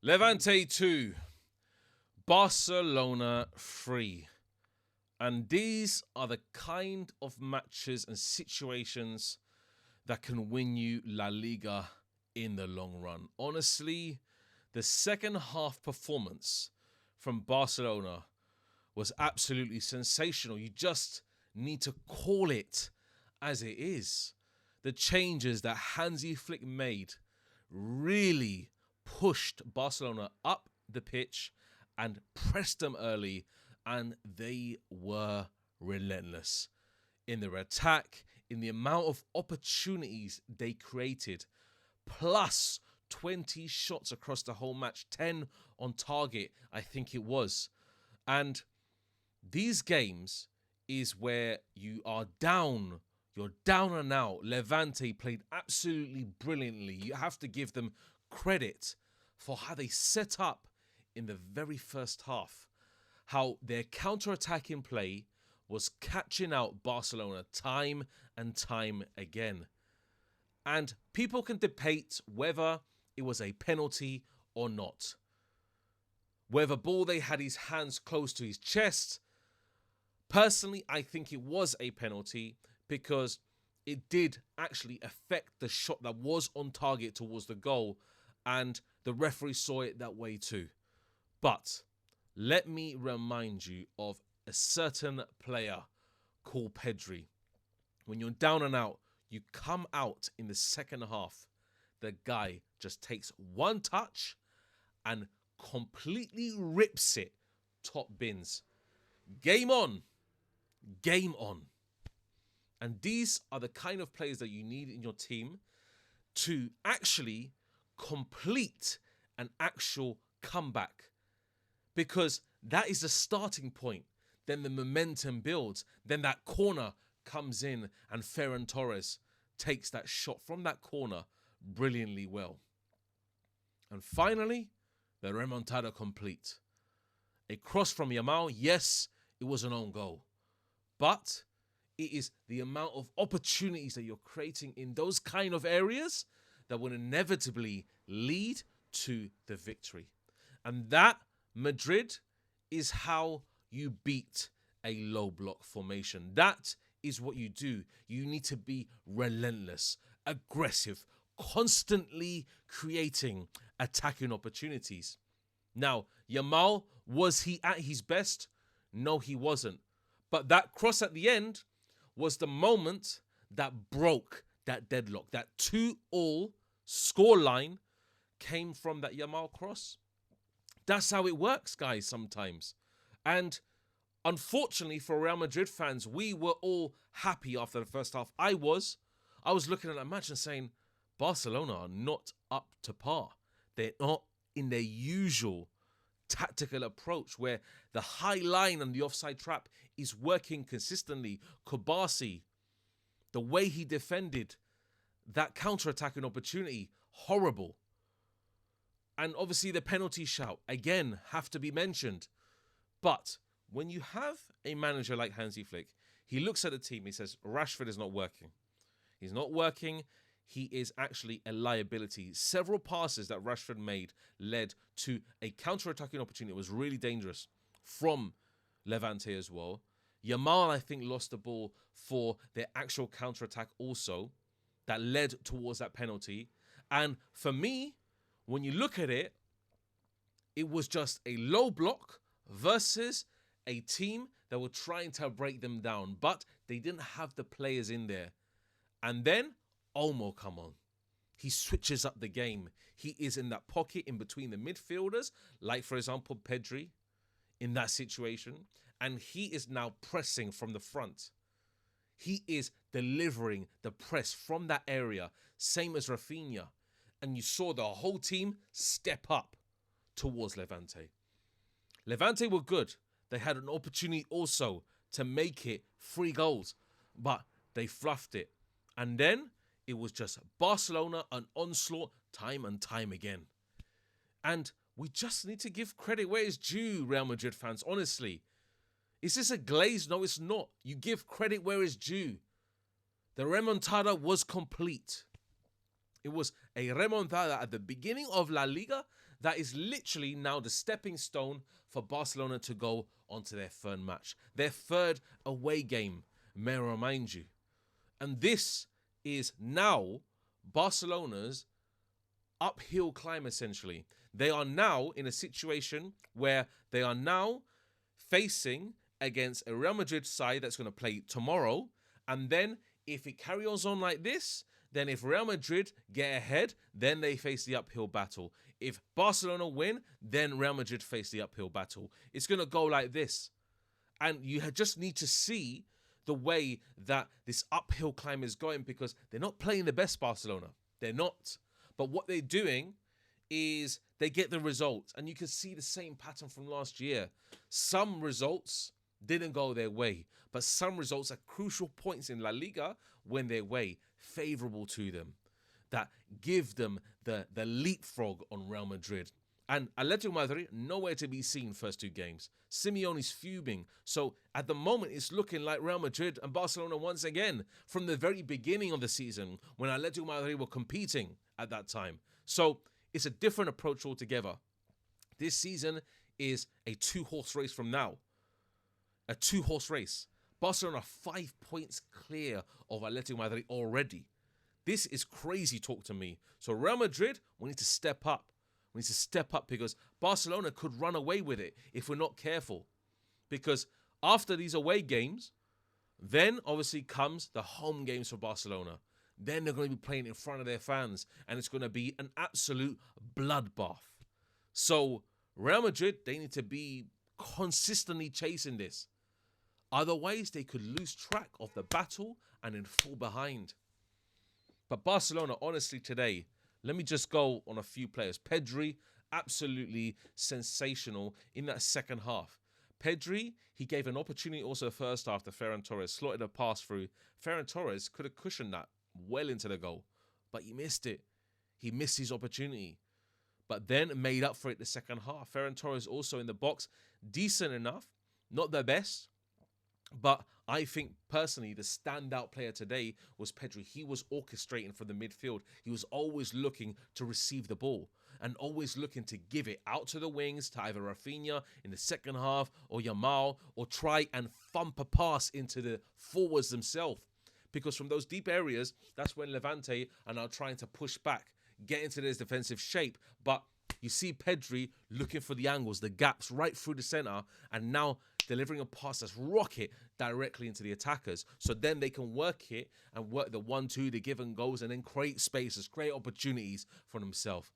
Levante 2, Barcelona 3. And these are the kind of matches and situations that can win you La Liga in the long run. Honestly, the second half performance from Barcelona was absolutely sensational. You just need to call it as it is. The changes that Hansi Flick made really pushed Barcelona up the pitch and pressed them early, and they were relentless in their attack, in the amount of opportunities they created, plus 20 shots across the whole match, 10 on target, I think it was. And these games is where you are down. You're down and out. Levante played absolutely brilliantly. You have to give them credit for how they set up in the very first half. How their counter-attacking play was catching out Barcelona time and time again. And people can debate whether it was a penalty or not. Whether Balde had his hands close to his chest. Personally, I think it was a penalty because it did actually affect the shot that was on target towards the goal, and the referee saw it that way too. But let me remind you of a certain player called Pedri. When you're down and out, you come out in the second half, the guy just takes one touch and completely rips it top bins. Game on. Game on. And these are the kind of players that you need in your team to actually complete an actual comeback. Because that is the starting point. Then the momentum builds. Then that corner comes in and Ferran Torres takes that shot from that corner brilliantly well. And finally, the remontada complete. A cross from Yamal, yes, it was an own goal. But it is the amount of opportunities that you're creating in those kind of areas that will inevitably lead to the victory. And that, Madrid, is how you beat a low block formation. That is what you do. You need to be relentless, aggressive, constantly creating attacking opportunities. Now, Yamal, was he at his best? No, he wasn't. But that cross at the end was the moment that broke that deadlock. That 2-2 scoreline came from that Yamal cross. That's how it works, guys, sometimes. And unfortunately for Real Madrid fans, we were all happy after the first half. I was looking at that match and saying, Barcelona are not up to par. They're not in their usual tactical approach where the high line and the offside trap is working consistently. Kubasi, the way he defended that counter-attacking opportunity, horrible. And obviously the penalty shout, again, have to be mentioned. But when you have a manager like Hansi Flick, he looks at the team, he says, Rashford is not working. He's not working. He is actually a liability. Several passes that Rashford made led to a counter-attacking opportunity. It was really dangerous from Levante as well. Yamal, I think, lost the ball for their actual counter-attack also that led towards that penalty. And for me, when you look at it, it was just a low block versus a team that were trying to break them down, but they didn't have the players in there. And then Olmo come on. He switches up the game. He is in that pocket in between the midfielders, like, for example, Pedri in that situation. And he is now pressing from the front. He is delivering the press from that area, same as Rafinha. And you saw the whole team step up towards Levante. Levante were good. They had an opportunity also to make it 3 goals, but they fluffed it. And then it was just Barcelona, an onslaught, time and time again. And we just need to give credit where it's due, Real Madrid fans, honestly. Is this a glaze? No, it's not. You give credit where it's due. The remontada was complete. It was a remontada at the beginning of La Liga that is literally now the stepping stone for Barcelona to go onto their third match. Their third away game, may I remind you. And this is now Barcelona's uphill climb, essentially. They are now in a situation where they are now facing against a Real Madrid side that's going to play tomorrow. And then if it carries on like this, then if Real Madrid get ahead, then they face the uphill battle. If Barcelona win, then Real Madrid face the uphill battle. It's going to go like this. And you just need to see the way that this uphill climb is going, because they're not playing the best Barcelona. They're not. But what they're doing is they get the results. And you can see the same pattern from last year. Some results didn't go their way, but some results at crucial points in La Liga went their way, favorable to them, that give them the leapfrog on Real Madrid. And Atletico Madrid, nowhere to be seen first two games. Simeone's fuming. So at the moment, it's looking like Real Madrid and Barcelona once again from the very beginning of the season when Atletico Madrid were competing at that time. So it's a different approach altogether. This season is a two-horse race from now. A two-horse race. Barcelona are 5 points clear of Atletico Madrid already. This is crazy talk to me. So Real Madrid, we need to step up. We need to step up because Barcelona could run away with it if we're not careful. Because after these away games, then obviously comes the home games for Barcelona. Then they're going to be playing in front of their fans, and it's going to be an absolute bloodbath. So Real Madrid, they need to be consistently chasing this. Otherwise, they could lose track of the battle and then fall behind. But Barcelona, honestly, today, let me just go on a few players. Pedri, absolutely sensational in that second half. Pedri, he gave an opportunity also the first half to Ferran Torres, slotted a pass through. Ferran Torres could have cushioned that well into the goal, but he missed it. He missed his opportunity, but then made up for it the second half. Ferran Torres also in the box, decent enough, not the best, but I think personally the standout player today was Pedri. He was orchestrating from the midfield. He was always looking to receive the ball and always looking to give it out to the wings to either Rafinha in the second half or Yamal, or try and thump a pass into the forwards themselves. Because from those deep areas, that's when Levante are now trying to push back, get into this defensive shape. But you see Pedri looking for the angles, the gaps right through the centre, and now delivering a pass that's rocket directly into the attackers. So then they can work it and work the 1-2, the give and goes, and then create spaces, create opportunities for themselves.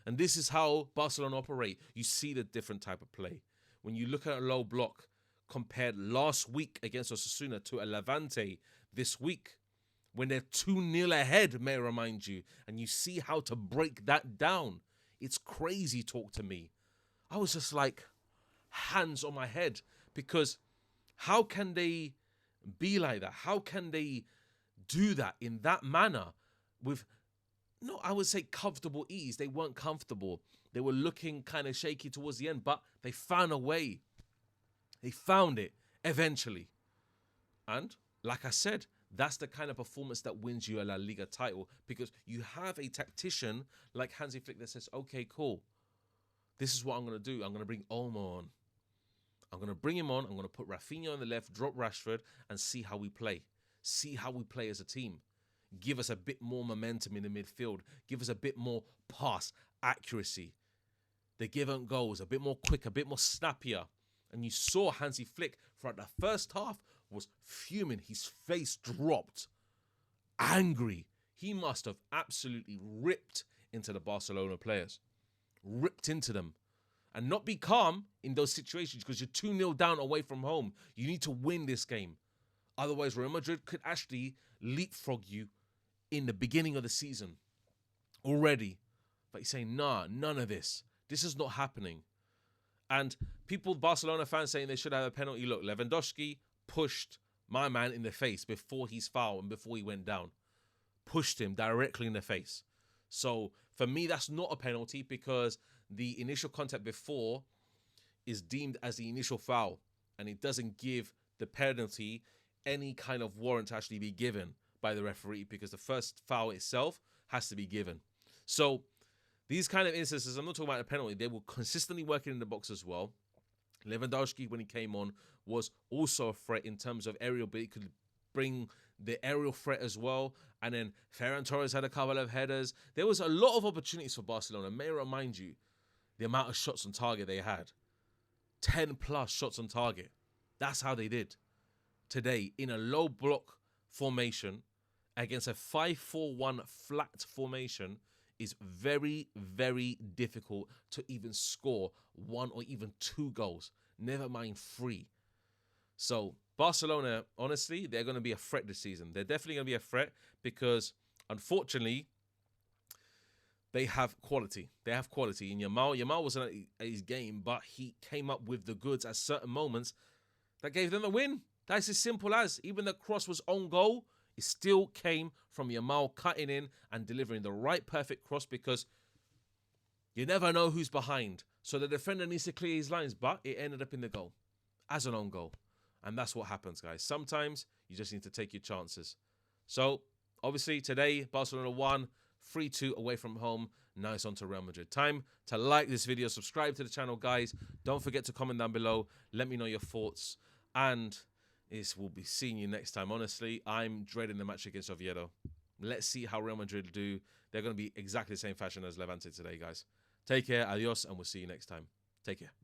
And this is how Barcelona operate. You see the different type of play. When you look at a low block, compared last week against Osasuna to a Levante this week, when they're 2-0 ahead, may I remind you, and you see how to break that down. It's crazy talk to me. I was just like, hands on my head, because how can they be like that? How can they do that in that manner with, no, I would say comfortable ease? They weren't comfortable. They were looking kind of shaky towards the end, but they found a way. They found it eventually. And like I said, that's the kind of performance that wins you a La Liga title, because you have a tactician like Hansi Flick that says, okay, cool. This is what I'm going to do. I'm going to bring Olmo on. I'm going to bring him on. I'm going to put Rafinha on the left, drop Rashford, and see how we play. See how we play as a team. Give us a bit more momentum in the midfield. Give us a bit more pass accuracy. The give and goes, a bit more quick, a bit more snappier. And you saw Hansi Flick throughout the first half was fuming. His face dropped. Angry. He must have absolutely ripped into the Barcelona players. Ripped into them. And not be calm in those situations, because you're 2-0 down away from home. You need to win this game. Otherwise, Real Madrid could actually leapfrog you in the beginning of the season already. But he's saying, nah, none of this. This is not happening. And people, Barcelona fans, saying they should have a penalty. Look, Lewandowski pushed my man in the face before his foul and before he went down. Pushed him directly in the face. So for me, that's not a penalty, because the initial contact before is deemed as the initial foul, and it doesn't give the penalty any kind of warrant to actually be given by the referee, because the first foul itself has to be given. So These kind of instances, I'm not talking about a penalty, they were consistently working in the box as well. Lewandowski, when he came on, was also a threat in terms of aerial, but he could bring the aerial threat as well. And then Ferran Torres had a couple of headers. There was a lot of opportunities for Barcelona. May I remind you the amount of shots on target they had. 10 plus shots on target. That's how they did today in a low block formation against a 5-4-1 flat formation. Is very, very difficult to even score 1 or even 2 goals. Never mind 3. So Barcelona, honestly, they're going to be a threat this season. They're definitely going to be a threat because, unfortunately, they have quality. They have quality. In Yamal wasn't at his game, but he came up with the goods at certain moments that gave them the win. That's as simple as. Even the cross was on goal. It still came from Yamal cutting in and delivering the right perfect cross because you never know who's behind. So the defender needs to clear his lines, but it ended up in the goal as an own goal. And that's what happens, guys. Sometimes you just need to take your chances. So, obviously, today, Barcelona won 3-2 away from home. Now it's on to Real Madrid. Time to like this video, subscribe to the channel, guys. Don't forget to comment down below. Let me know your thoughts. And we'll be seeing you next time. Honestly, I'm dreading the match against Oviedo. Let's see how Real Madrid do. They're going to be exactly the same fashion as Levante today, guys. Take care, adios, and we'll see you next time. Take care.